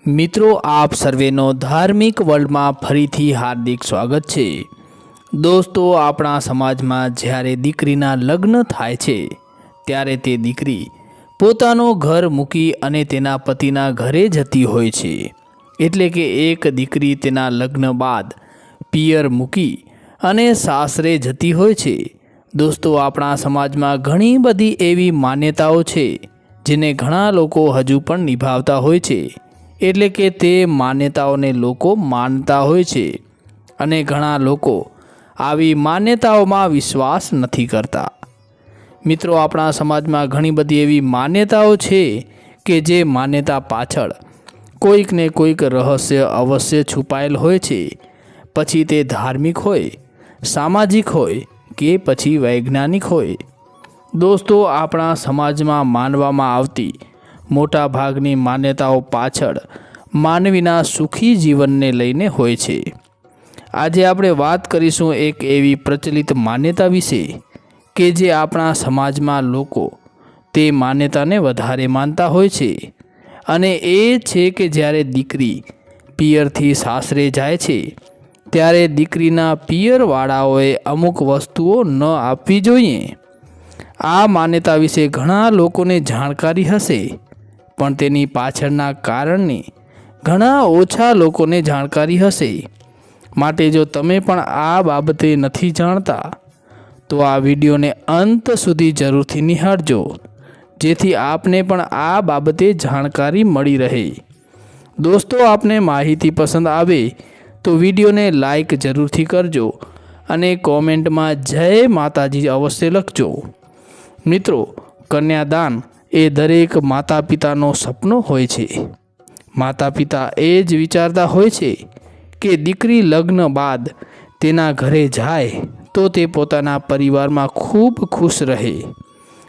મિત્રો આપ સર્વેનો ધાર્મિક વર્લ્ડમાં ફરીથી હાર્દિક સ્વાગત છે। દોસ્તો આપણા સમાજમાં જ્યારે દીકરીના લગ્ન થાય છે ત્યારે તે દીકરી પોતાનું ઘર મૂકી અને તેના પતિના ઘરે જતી હોય છે। એટલે કે એક દીકરી તેના લગ્ન બાદ પિયર મૂકી અને સાસરે જતી હોય છે। દોસ્તો આપણા સમાજમાં ઘણી બધી એવી માન્યતાઓ છે જેને ઘણા લોકો હજુ પણ નિભાવતા હોય છે। એટલે કે તે માન્યતાઓને લોકો માનતા હોય છે અને ઘણા લોકો આવી માન્યતાઓમાં વિશ્વાસ નથી કરતા। મિત્રો આપણા સમાજમાં ઘણી બધી એવી માન્યતાઓ છે કે જે માન્યતા પાછળ કોઈક ને કોઈક રહસ્ય અવશ્ય છુપાયેલ હોય છે। પછી તે ધાર્મિક હોય, સામાજિક હોય કે પછી વૈજ્ઞાનિક હોય। દોસ્તો આપણા સમાજમાં માનવામાં આવતી મોટા ભાગની માન્યતાઓ પાછળ માનવીના સુખી જીવનને લઈને હોય છે। આજે આપણે વાત કરીશું એક એવી પ્રચલિત માન્યતા વિશે કે જે આપણા સમાજમાં લોકો તે માન્યતાને વધારે માનતા હોય છે અને એ છે કે જ્યારે દીકરી પિયરથી સાસરે જાય છે ત્યારે દીકરીના પિયરવાળાઓએ અમુક વસ્તુઓ ન આપવી જોઈએ। આ માન્યતા વિશે ઘણા લોકોને જાણકારી હશે પણ તેની પાછળના કારણની ઘણા ઓછા લોકોને જાણકારી હશે। માટે જો તમે પણ આ બાબતે નથી જાણતા તો આ વિડીયોને અંત સુધી જરૂરથી નિહાળજો જેથી આપને પણ આ બાબતે જાણકારી મળી રહે। દોસ્તો આપને માહિતી પસંદ આવે તો વિડીયોને લાઈક જરૂરથી કરજો અને કોમેન્ટમાં જય માતાજી અવશ્ય લખજો। મિત્રો કન્યાદાન એ દરેક માતા પિતાનો સપનો હોય છે। માતા પિતા એ જ વિચારતા હોય છે કે દીકરી લગ્ન બાદ તેના ઘરે જાય તો તે પોતાના પરિવારમાં ખૂબ ખુશ રહે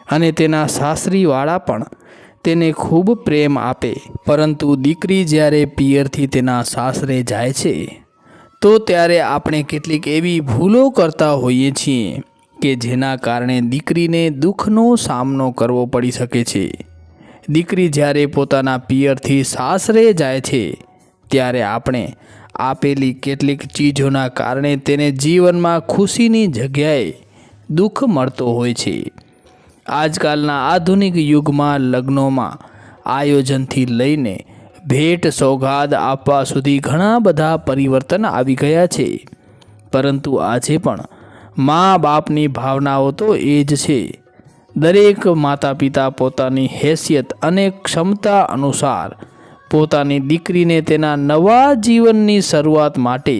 અને તેના સાસરીવાળા પણ તેને ખૂબ પ્રેમ આપે। પરંતુ દીકરી જ્યારે પિયરથી તેના સાસરે જાય છે તો ત્યારે આપણે કેટલીક એવી ભૂલો કરતા હોઈએ છીએ કે જેના કારણે દીકરીને દુઃખનો સામનો કરવો પડી શકે છે। દીકરી જ્યારે પોતાના પિયરથી સાસરે જાય છે ત્યારે આપણે આપેલી કેટલીક ચીજોના કારણે તેને જીવનમાં ખુશીની જગ્યાએ દુઃખ મળતો હોય છે। આજકાલના આધુનિક યુગમાં લગ્નોમાં આયોજનથી લઈને ભેટ સોગાદ આપવા સુધી ઘણા બધા પરિવર્તન આવી ગયા છે। પરંતુ આજે પણ મા બાપની ભાવનાઓ તો એ જ છે। દરેક માતા પિતા પોતાની હેસિયત અને ક્ષમતા અનુસાર પોતાની દીકરીને તેના નવા જીવનની શરૂઆત માટે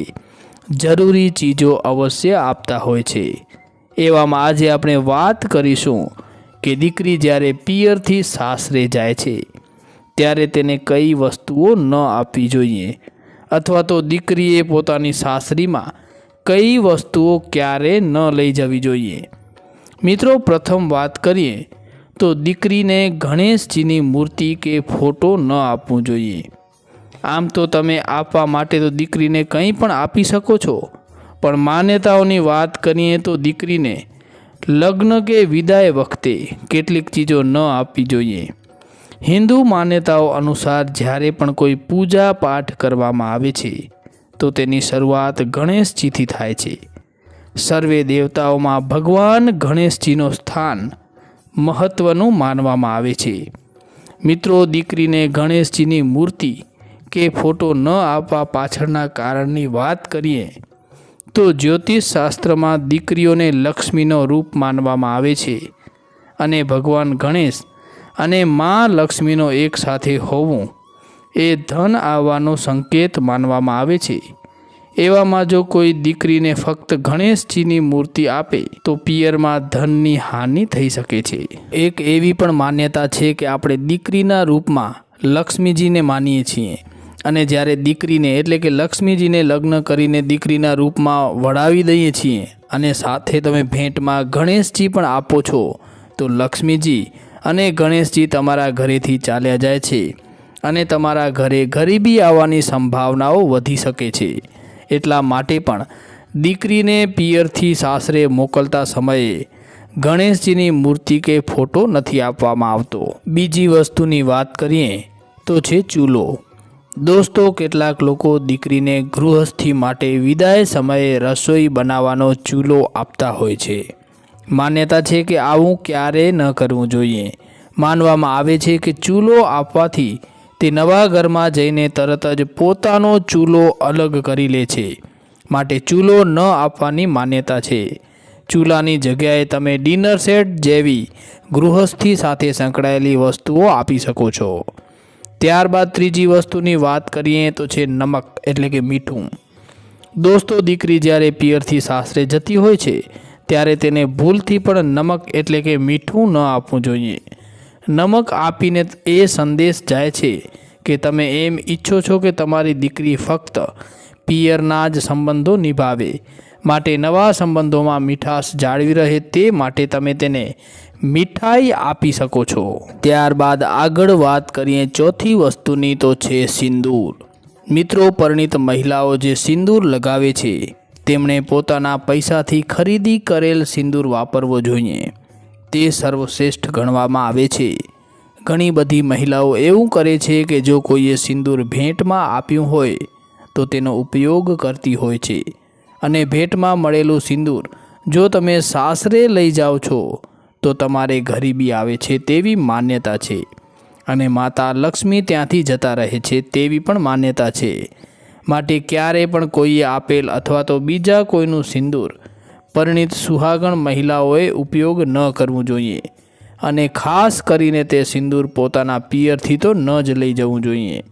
જરૂરી ચીજો અવશ્ય આપતા હોય છે। એવામાં આજે આપણે વાત કરીશું કે દીકરી જ્યારે પિયરથી સાસરે જાય છે ત્યારે તેને કઈ વસ્તુઓ ન આપવી જોઈએ અથવા તો દીકરીએ પોતાની સાસરીમાં કઈ વસ્તુઓ ક્યારે ન લઈ જવી જોઈએ। મિત્રો પ્રથમ વાત કરીએ તો દીકરીને ગણેશજીની મૂર્તિ કે ફોટો ન આપવું જોઈએ। આમ તો તમે આપવા માટે તો દીકરીને કંઈ પણ આપી શકો છો પણ માન્યતાઓની વાત કરીએ તો દીકરીને લગ્ન કે વિદાય વખતે કેટલીક ચીજો ન આપવી જોઈએ। હિન્દુ માન્યતાઓ અનુસાર જ્યારે પણ કોઈ પૂજા પાઠ કરવામાં આવે છે તો તેની શરૂઆત ગણેશજીથી થાય છે। સર્વે દેવતાઓમાં ભગવાન ગણેશજીનું સ્થાન મહત્ત્વનું માનવામાં આવે છે। મિત્રો દીકરીને ગણેશજીની મૂર્તિ કે ફોટો ન આપવા પાછળના કારણની વાત કરીએ તો જ્યોતિષ શાસ્ત્રમાં દીકરીઓને લક્ષ્મીનો રૂપ માનવામાં આવે છે અને ભગવાન ગણેશ અને મા લક્ષ્મીનો એક સાથે હોવું એ ધન આવવાનો સંકેત માનવામાં આવે છે। એવામાં જો કોઈ દીકરીને ફક્ત ગણેશજીની મૂર્તિ આપે તો પિયરમાં ધનની હાનિ થઈ શકે છે। એક એવી પણ માન્યતા છે કે આપણે દીકરીના રૂપમાં લક્ષ્મીજીને માનીએ છીએ અને જ્યારે દીકરીને એટલે કે લક્ષ્મીજીને લગ્ન કરીને દીકરીના રૂપમાં વળાવી દઈએ છીએ અને સાથે તમે ભેટમાં ગણેશજી પણ આપો છો તો લક્ષ્મીજી અને ગણેશજી તમારા ઘરેથી ચાલ્યા જાય છે અને તમારા ઘરે ગરીબી આવવાની સંભાવનાઓ વધી શકે છે। એટલા માટે પણ દીકરીને પિયરથી સાસરે મોકલતા સમયે ગણેશજીની મૂર્તિ કે ફોટો નથી આપવામાં આવતો। બીજી વસ્તુની વાત કરીએ તો છે ચૂલો। દોસ્તો, કેટલાક લોકો દીકરીને ગૃહસ્થી માટે વિદાય સમયે રસોઈ બનાવવાનો ચૂલો આપતા હોય છે. માન્યતા છે કે આવું ક્યારેય ન કરવું જોઈએ. માનવામાં આવે છે કે ચૂલો આપવાથી તે નવા ઘરમાં જઈને તરત જ પોતાનો ચૂલો અલગ કરી લે છે, માટે ચૂલો ન આપવાની માન્યતા છે. ચૂલાની જગ્યાએ તમે ડિનર સેટ જેવી ગૃહસ્થી સાથે સંકળાયેલી વસ્તુઓ આપી શકો છો. ત્યારબાદ ત્રીજી વસ્તુની વાત કરીએ તો છે નમક એટલે કે મીઠું. દોસ્તો, દીકરી જ્યારે પિયરથી સાસરે જતી હોય છે ત્યારે તેને ભૂલથી પણ નમક એટલે કે મીઠું ન આપવું જોઈએ. નમક આપીને એ સંદેશ જાય છે કે તમે એમ ઈચ્છો છો કે તમારી દીકરી ફક્ત પિયરના જ સંબંધો નિભાવે, માટે નવા સંબંધોમાં મીઠાશ જાળવી રહે તે માટે તમે તેને મીઠાઈ આપી શકો છો. ત્યારબાદ આગળ વાત કરીએ ચોથી વસ્તુની તો છે સિંદૂર. મિત્રો, પરિણીત મહિલાઓ જે સિંદૂર લગાવે છે તેમણે પોતાના પૈસાથી ખરીદી કરેલ સિંદૂર વાપરવો જોઈએ. તે સર્વશ્રેષ્ઠ ગણવામાં આવે છે. ઘણી બધી મહિલાઓ એવું કરે છે કે જો કોઈએ સિંદૂર ભેટમાં આપ્યું હોય તો તેનો ઉપયોગ કરતી હોય છે, અને ભેટમાં મળેલું સિંદૂર જો તમે સાસરે લઈ જાઓ છો તો તમારે ગરીબી આવે છે તેવી માન્યતા છે, અને માતા લક્ષ્મી ત્યાંથી જતા રહે છે તેવી પણ માન્યતા છે. માટે ક્યારેય પણ કોઈએ આપેલ અથવા તો બીજા કોઈનું સિંદૂર પરિણીત સુહાગણ મહિલાઓએ ઉપયોગ ન કરવું જોઈએ, અને ખાસ કરીને તે સિંદૂર પોતાના પિયરથી તો ન જ લઈ જવું જોઈએ,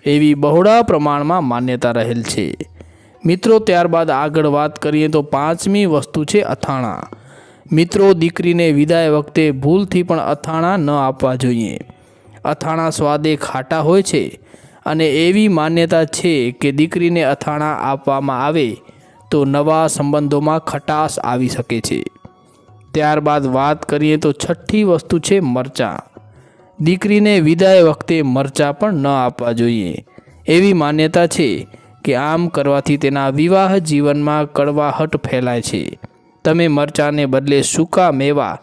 એવી બહોળા પ્રમાણમાં માન્યતા રહેલ છે. મિત્રો, ત્યારબાદ આગળ વાત કરીએ તો પાંચમી વસ્તુ છે અથાણાં. મિત્રો, દીકરીને વિદાય વખતે ભૂલથી પણ અથાણાં ન આપવા જોઈએ. અથાણાં સ્વાદે ખાટા હોય છે, અને એવી માન્યતા છે કે દીકરીને અથાણાં આપવામાં આવે તો નવા સંબંધોમાં ખટાશ આવી શકે છે. ત્યારબાદ વાત કરીએ તો છઠ્ઠી વસ્તુ છે મરચાં. દીકરીને વિદાય વખતે મરચાં પણ ન આપવા જોઈએ. એવી માન્યતા છે કે આમ કરવાથી તેના વિવાહ જીવનમાં કડવાહટ ફેલાય છે. તમે મરચાંને બદલે સૂકા મેવા,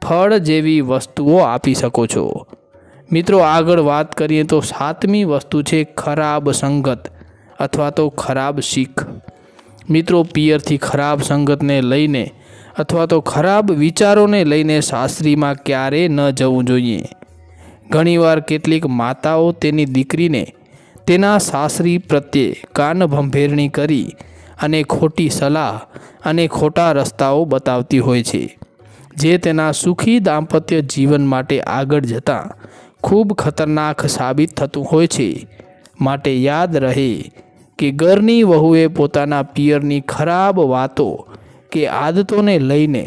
ફળ જેવી વસ્તુઓ આપી શકો છો. મિત્રો, આગળ વાત કરીએ તો સાતમી વસ્તુ છે ખરાબ સંગત અથવા તો ખરાબ શીખ. મિત્રો, પિયરથી ખરાબ સંગતને લઈને અથવા તો ખરાબ વિચારોને લઈને સાસરીમાં ક્યારેય ન જવું જોઈએ. ઘણીવાર કેટલીક માતાઓ તેની દીકરીને તેના સાસરી પ્રત્યે કાનભંભેરણી કરી અને ખોટી સલાહ અને ખોટા રસ્તાઓ બતાવતી હોય છે, જે તેના સુખી દાંપત્ય જીવન માટે આગળ જતાં ખૂબ ખતરનાક સાબિત થતું હોય છે. માટે યાદ રહે કે ઘરની વહુએ પોતાના પિયરની ખરાબ વાતો કે આદતોને લઈને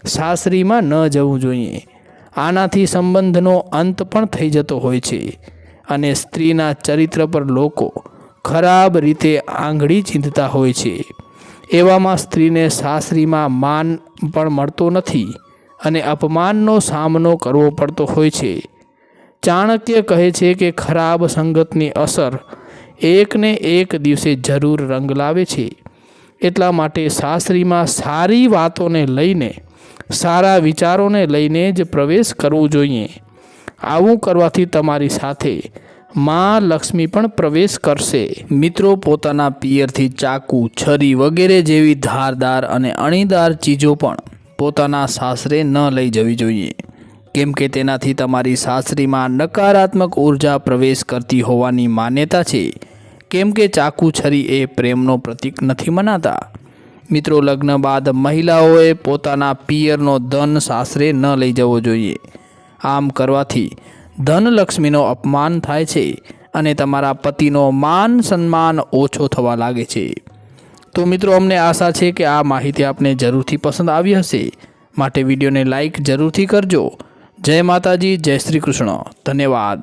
સાસરીમાં ન જવું જોઈએ. આનાથી સંબંધનો અંત પણ થઈ જતો હોય છે, અને સ્ત્રીના ચરિત્ર પર લોકો ખરાબ રીતે આંગળી ચીંધતા હોય છે. એવામાં સ્ત્રીને સાસરીમાં માન પણ મળતો નથી, અને અપમાનનો સામનો કરવો પડતો હોય છે. ચાણક્ય કહે છે કે ખરાબ સંગતની અસર એકને એક દિવસે જરૂર રંગ લાવે છે. એટલા માટે સાસરીમાં સારી વાતોને લઈને, સારા વિચારોને લઈને જ પ્રવેશ કરવો જોઈએ. આવું કરવાથી તમારી સાથે માં લક્ષ્મી પણ પ્રવેશ કરશે. મિત્રો, પોતાના પિયરથી ચાકુ, છરી વગેરે જેવી ધારદાર અને અણીદાર ચીજો પણ પોતાના સાસરે ન લઈ જવી જોઈએ, કેમ કે તેનાથી તમારી સાસરીમાં નકારાત્મક ઉર્જા પ્રવેશ કરતી હોવાની માન્યતા છે. કેમ કે ચાકુ, છરી એ પ્રેમનો પ્રતીક નથી મનાતા. મિત્રો, લગ્ન બાદ મહિલાઓએ પોતાના પિયરનો ધન સાસરે ન લઈ જવો જોઈએ. આમ કરવાથી ધનલક્ષ્મીનો અપમાન થાય છે, અને તમારા પતિનો માન સન્માન ઓછો થવા લાગે છે. તો મિત્રો, અમને આશા છે કે આ માહિતી આપને જરૂરથી પસંદ આવી હશે. માટે વિડીયોને લાઈક જરૂરથી કરજો. જય માતાજી, જય શ્રી કૃષ્ણ. ધન્યવાદ.